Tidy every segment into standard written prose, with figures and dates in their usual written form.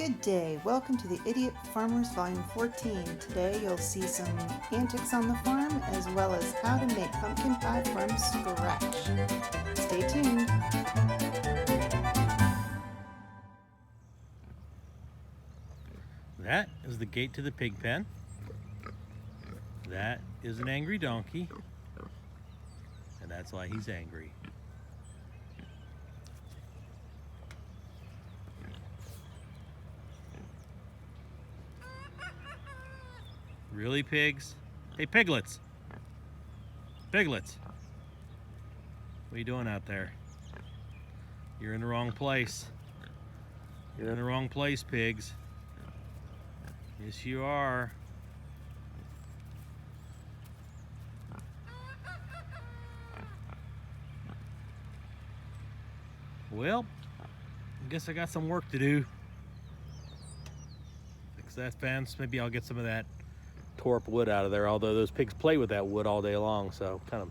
Good day. Welcome to the Idiot Farmers Volume 14. Today you'll see some antics on the farm as well as how to make pumpkin pie from scratch. Stay tuned. That is the gate to the pig pen. That is an angry donkey. And that's why he's angry. Really, pigs? Hey, piglets! Piglets! What are you doing out there? You're in the wrong place. You're in the wrong place, pigs. Yes, you are. Well, I guess I got some work to do. Fix that fence. Maybe I'll get some of that tore up wood out of there, although those pigs play with that wood all day long, so kind of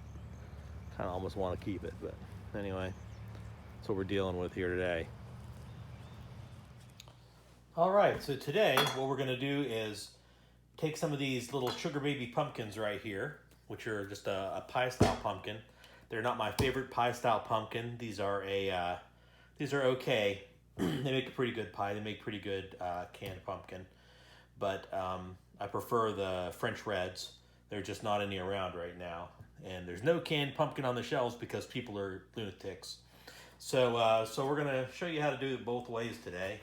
almost want to keep it. But anyway, that's what we're dealing with here today. All right, so today what we're going to do is take some of these little sugar baby pumpkins right here, which are just a pie style pumpkin. They're not my favorite pie style pumpkin. These are okay. They make a pretty good pie. They make pretty good canned pumpkin, but I prefer the French Reds. They're just not any around right now, and there's no canned pumpkin on the shelves because people are lunatics. So we're gonna show you how to do it both ways today.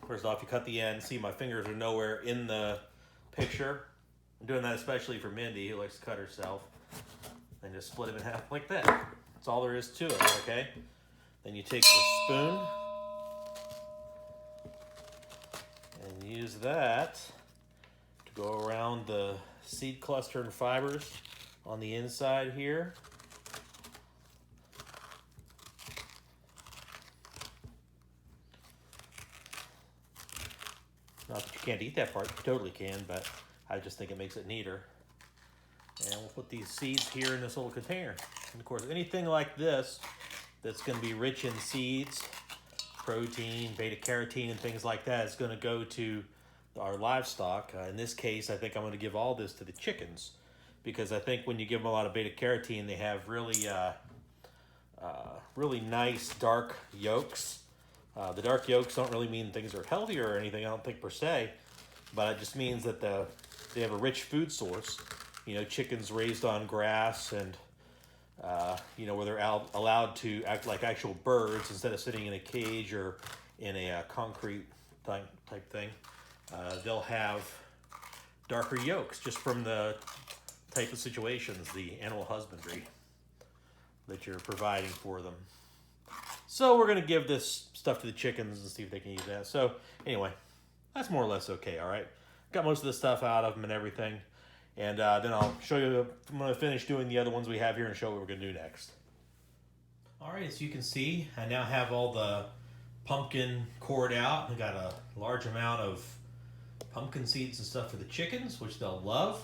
First off, you cut the end. See, my fingers are nowhere in the picture. I'm doing that especially for Mindy, who likes to cut herself. And just split them in half like that. That's all there is to it, okay? Then you take the spoon and use that to go around the seed cluster and fibers on the inside here. Not that you can't eat that part, you totally can, but I just think it makes it neater. And we'll put these seeds here in this little container. And of course, anything like this that's going to be rich in seeds, protein, beta carotene, and things like that is going to go to our livestock. In this case, I think I'm going to give all this to the chickens, because I think when you give them a lot of beta carotene, they have really nice dark yolks. The dark yolks don't really mean things are healthier or anything, I don't think per se, but it just means that they have a rich food source. You know, chickens raised on grass and, where they're allowed to act like actual birds instead of sitting in a cage or in a concrete type thing. They'll have darker yolks just from the type of situations, the animal husbandry that you're providing for them. So we're going to give this stuff to the chickens and see if they can eat that. So anyway, that's more or less okay, all right? Got most of the stuff out of them and everything. And then I'll show you, I'm going to finish doing the other ones we have here and show what we're going to do next. All right, as you can see, I now have all the pumpkin cored out. I got a large amount of pumpkin seeds and stuff for the chickens, which they'll love.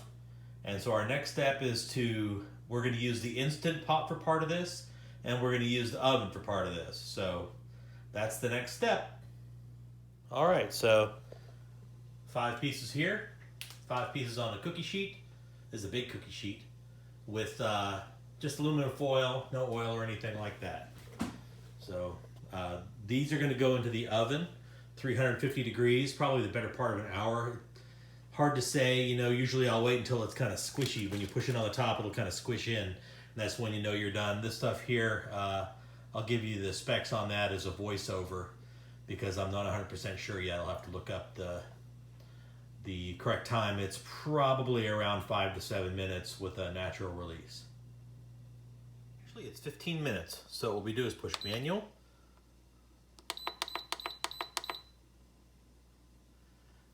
And so our next step is we're going to use the Instant Pot for part of this, and we're going to use the oven for part of this. So that's the next step. All right, so 5 pieces here, 5 pieces on a cookie sheet. This is a big cookie sheet with just aluminum foil, no oil or anything like that. So these are going to go into the oven, 350 degrees, probably the better part of an hour. Hard to say, usually I'll wait until it's kind of squishy. When you push it on the top, it'll kind of squish in. And that's when you know you're done. This stuff here, I'll give you the specs on that as a voiceover because I'm not 100% sure yet. I'll have to look up the correct time. It's probably around 5 to 7 minutes with a natural release. Actually, it's 15 minutes. So what we do is push manual.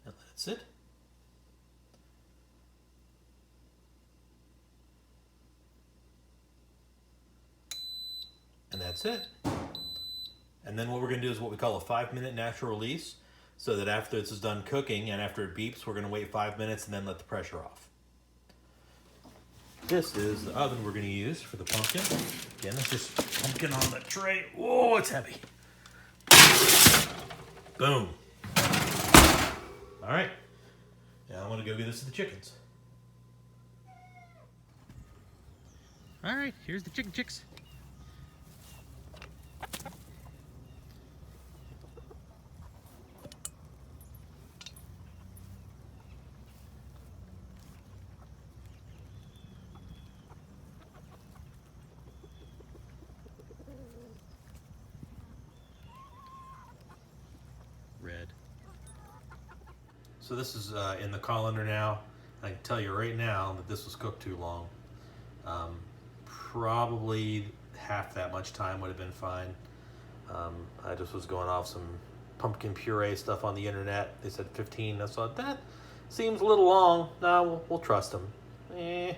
And let it sit. And that's it. And then what we're going to do is what we call a 5-minute natural release, so that after this is done cooking and after it beeps, we're going to wait 5 minutes and then let the pressure off. This is the oven we're going to use for the pumpkin. Again, it's just pumpkin on the tray. Whoa, it's heavy. Boom. All right. Now I'm gonna go give this to the chickens. All right, here's the chicken chicks. Red. So this is in the colander now. I can tell you right now that this was cooked too long. Probably half that much time would have been fine. I just was going off some pumpkin puree stuff on the internet. They said 15. I thought that seems a little long. No, we'll trust them. It's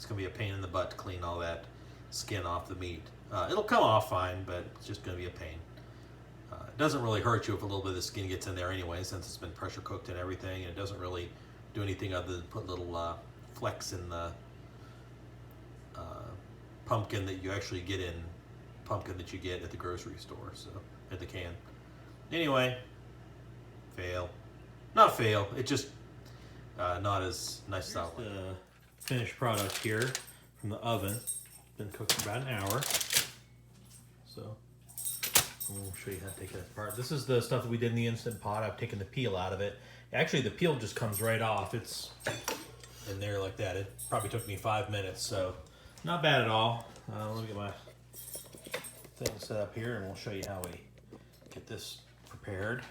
gonna be a pain in the butt to clean all that skin off the meat. It'll come off fine, but it's just gonna be a pain. It doesn't really hurt you if a little bit of the skin gets in there anyway, since it's been pressure cooked and everything, and it doesn't really do anything other than put little flecks in the pumpkin that you actually get in pumpkin that you get at the grocery store, so at the can. Anyway, fail. Not fail, it just not as nice as I like. The finished product here from the oven. Been cooked for about an hour. So we'll show you how to take it apart. This is the stuff that we did in the Instant Pot. I've taken the peel out of it. Actually, the peel just comes right off. It's in there like that. It probably took me 5 minutes, so not bad at all. Let me get my thing set up here, and we'll show you how we get this prepared.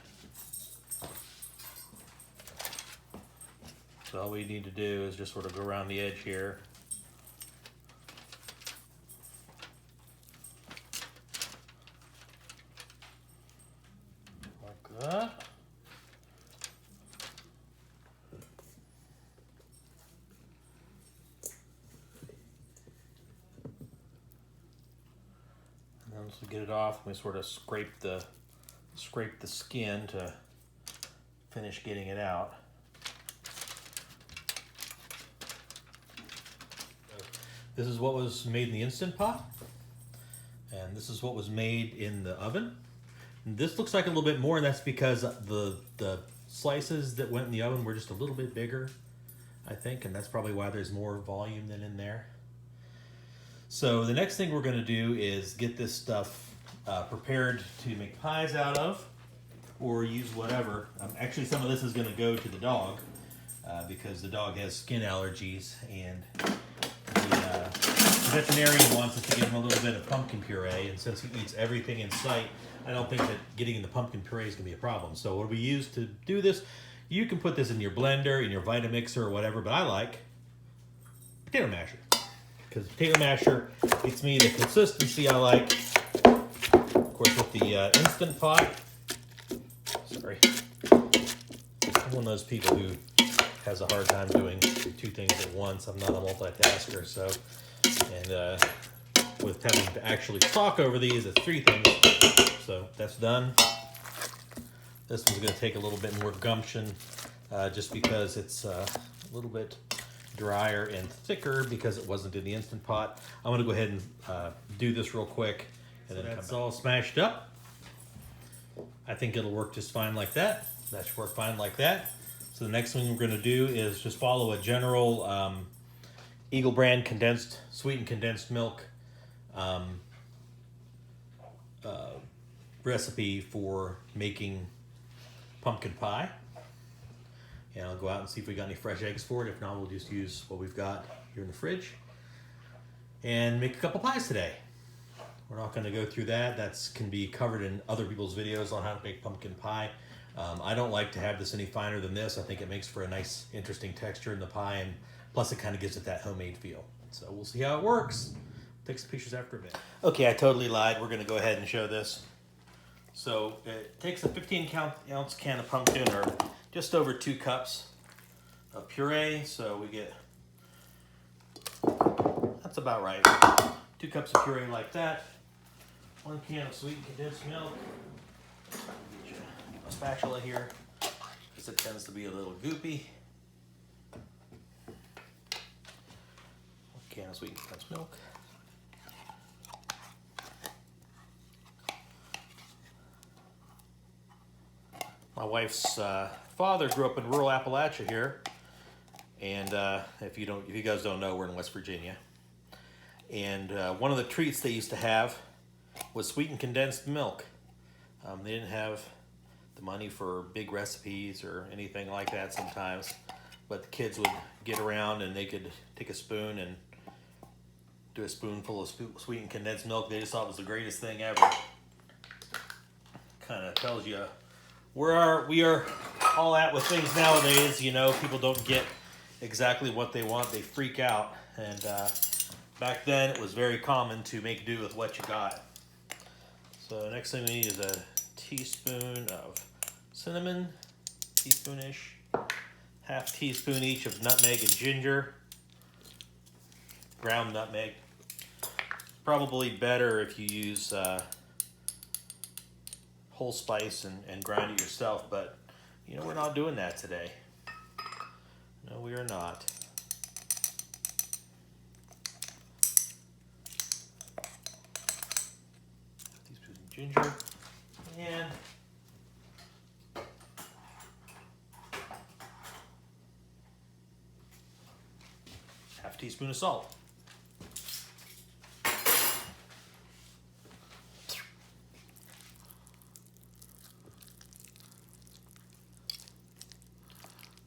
So all we need to do is just sort of go around the edge here. Like that. And once we get it off, we sort of scrape the skin to finish getting it out. This is what was made in the Instant Pot, and this is what was made in the oven. And this looks like a little bit more, and that's because the slices that went in the oven were just a little bit bigger, I think, and that's probably why there's more volume than in there. So the next thing we're going to do is get this stuff prepared to make pies out of, or use whatever. Actually, some of this is going to go to the dog because the dog has skin allergies, and the veterinarian wants us to give him a little bit of pumpkin puree, and since he eats everything in sight, I don't think that getting in the pumpkin puree is going to be a problem. So what we use to do this, you can put this in your blender, in your Vitamixer or whatever, but I like potato masher. Because potato masher gets me the consistency I like. Of course, with the Instant Pot, sorry, I'm one of those people who has a hard time doing two things at once. I'm not a multitasker, so, and with having to actually talk over these, it's 3 things. So that's done. This one's going to take a little bit more gumption just because it's a little bit drier and thicker because it wasn't in the Instant Pot. I'm going to go ahead and do this real quick, and then that's all smashed up. I think it'll work just fine like that. That should work fine like that. So the next thing we're going to do is just follow a general Eagle brand sweetened condensed milk recipe for making pumpkin pie. And I'll go out and see if we got any fresh eggs for it. If not, we'll just use what we've got here in the fridge and make a couple pies today. We're not going to go through that. That can be covered in other people's videos on how to make pumpkin pie. I don't like to have this any finer than this. I think it makes for a nice, interesting texture in the pie, and plus it kind of gives it that homemade feel. So we'll see how it works. Take some pictures after a bit. Okay, I totally lied. We're going to go ahead and show this. So it takes a 15-ounce can of pumpkin, or just over 2 cups of puree. So we get, that's about right, 2 cups of puree like that. 1 can of sweetened condensed milk. Get a spatula here because it tends to be a little goopy. 1 can of sweetened condensed milk. My wife's father grew up in rural Appalachia here, and if you guys don't know, we're in West Virginia. And one of the treats they used to have was sweetened condensed milk. They didn't have the money for big recipes or anything like that sometimes, but the kids would get around and they could take a spoon and do a spoonful of sweetened condensed milk. They just thought it was the greatest thing ever. Kind of tells you where we are all at with things nowadays. You know, people don't get exactly what they want. They freak out. And back then it was very common to make do with what you got. So next thing we need is a teaspoon of cinnamon, teaspoonish, half teaspoon each of nutmeg and ginger, ground nutmeg. Probably better if you use whole spice and grind it yourself, but you know, we're not doing that today. No, we are not. Teaspoon of ginger and half teaspoon of salt.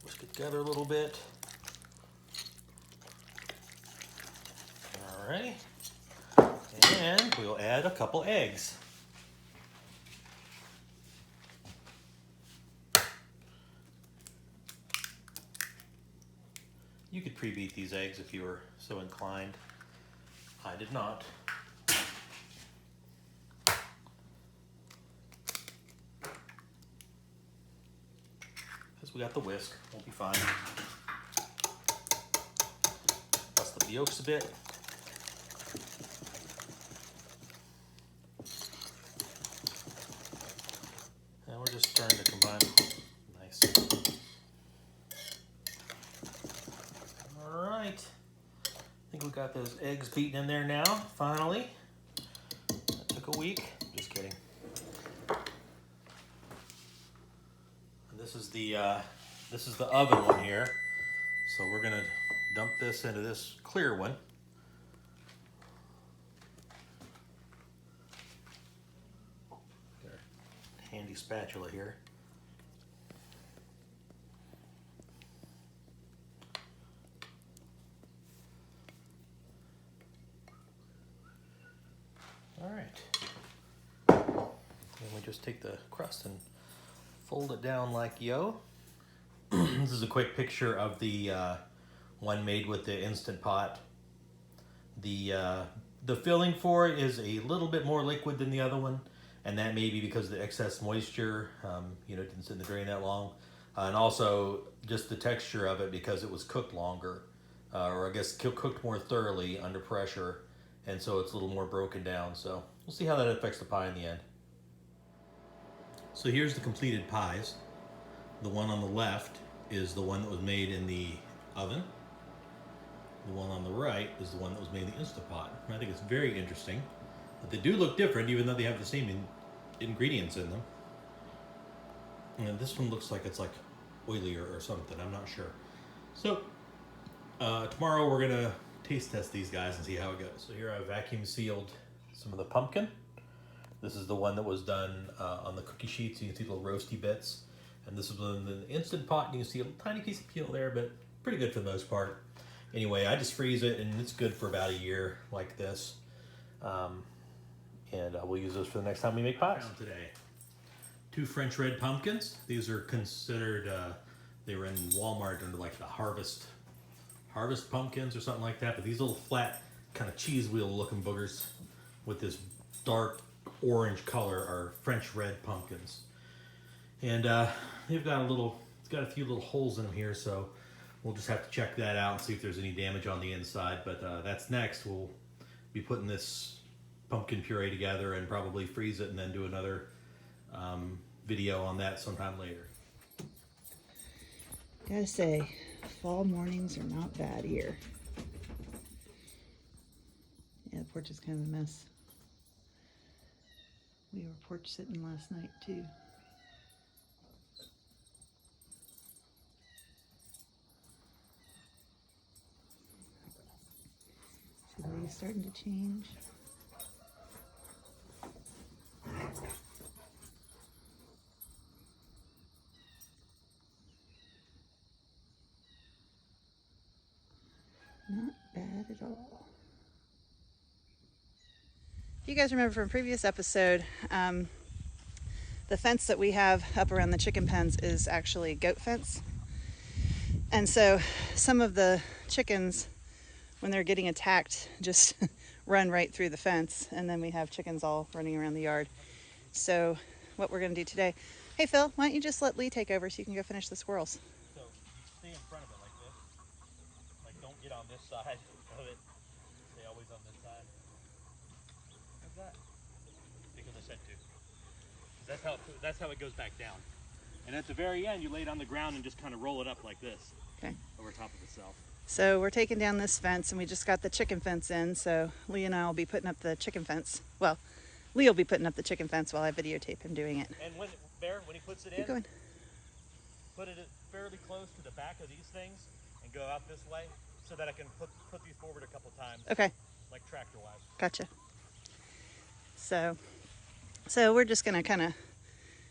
Whisk it together a little bit. Alrighty. And we'll add a couple eggs. You could pre-beat these eggs if you were so inclined. I did not. Because we got the whisk, we'll be fine. Bust the yolks a bit. And we're just starting to combine. Nice. All right. I think we got those eggs beaten in there now, finally. That took a week. Just kidding. And this is the oven one here. So we're gonna dump this into this clear one. Got a handy spatula here. All right. Then we just take the crust and fold it down like yo. This is a quick picture of the one made with the Instant Pot. The filling for it is a little bit more liquid than the other one, and that may be because of the excess moisture. You know, it didn't sit in the drain that long, and also just the texture of it because it was cooked longer, or I guess cooked more thoroughly under pressure, and so it's a little more broken down. So we'll see how that affects the pie in the end. So here's the completed pies. The one on the left is the one that was made in the oven. The one on the right is the one that was made in the Instant Pot. I think it's very interesting that they do look different even though they have the same ingredients in them. And this one looks like it's like oilier or something, I'm not sure. So tomorrow we're gonna taste test these guys and see how it goes. So here I vacuum sealed some of the pumpkin. This is the one that was done on the cookie sheets. You can see little roasty bits. And this is in the Instant Pot. You can see a tiny piece of peel there, but pretty good for the most part. Anyway, I just freeze it, and it's good for about a year like this. And we'll use those for the next time we make pies. Today, 2 French red pumpkins. These are considered, they were in Walmart under like the harvest pumpkins or something like that. But these little flat kind of cheese wheel looking boogers with this dark orange color are French red pumpkins. And they've got it's got a few little holes in them here, so we'll just have to check that out and see if there's any damage on the inside. But that's next. We'll be putting this pumpkin puree together and probably freeze it and then do another video on that sometime later. Gotta say, fall mornings are not bad here. Yeah, the porch is kind of a mess. We were porch sitting last night too. starting to change. Not bad at all. If you guys remember from a previous episode, the fence that we have up around the chicken pens is actually goat fence. And so some of the chickens, when they're getting attacked, just run right through the fence. And then we have chickens all running around the yard. So what we're going to do today, hey Phil, why don't you just let Lee take over so you can go finish the squirrels. So you stay in front of it like this. Like don't get on this side of it. Stay always on this side. How's that? Because I said to. That's how it goes back down. And at the very end, you lay it on the ground and just kind of roll it up like this. Okay. Over top of itself. So we're taking down this fence, and we just got the chicken fence in, so Lee and I will be putting up the chicken fence. Well, Lee will be putting up the chicken fence while I videotape him doing it. And when he puts it in, Keep going. Put it fairly close to the back of these things and go out this way so that I can put these forward a couple times. Okay. Like tractor-wise. Gotcha. So we're just going to kind of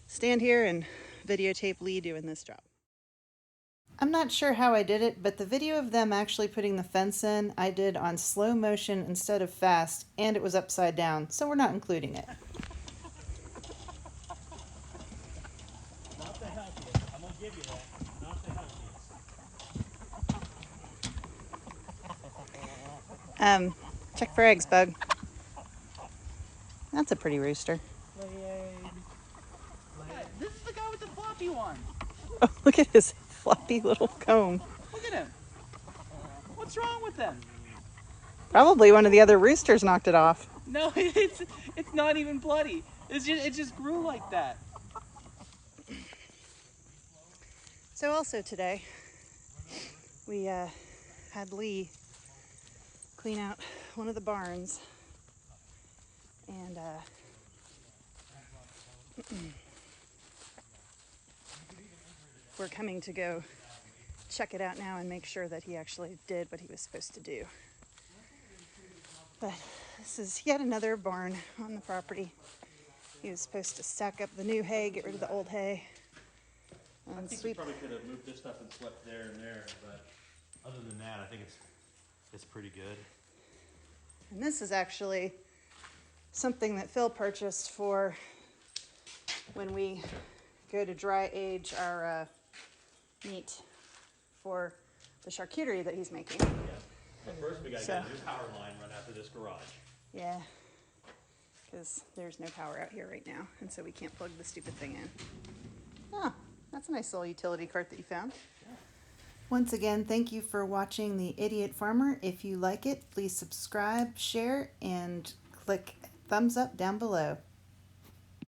stand here and videotape Lee doing this job. I'm not sure how I did it, but the video of them actually putting the fence in, I did on slow motion instead of fast, and it was upside down, so we're not including it. Not the healthiest. I'm going to give you that. Not the healthiest. Check for eggs, Bug. That's a pretty rooster. This is the guy with the floppy one. Oh, look at his floppy little comb. Look at him. What's wrong with him? Probably one of the other roosters knocked it off. No, it's not even bloody. It just grew like that. So also today, we had Lee clean out one of the barns, and we're coming to go check it out now and make sure that he actually did what he was supposed to do. But this is yet another barn on the property. He was supposed to stack up the new hay, get rid of the old hay, I and think we sweep. probably could have moved this stuff and swept there and there, but other than that, I think it's pretty good. And this is actually something that Phil purchased for when we go to dry age our meat for the charcuterie that he's making. Yeah. But first we got to So- get a new power line run out to this garage. Yeah, because there's no power out here right now, and so we can't plug the stupid thing in. Oh, that's a nice little utility cart that you found. Yeah. Once again, thank you for watching The Idiot Farmer. If you like it, please subscribe, share, and click thumbs up down below.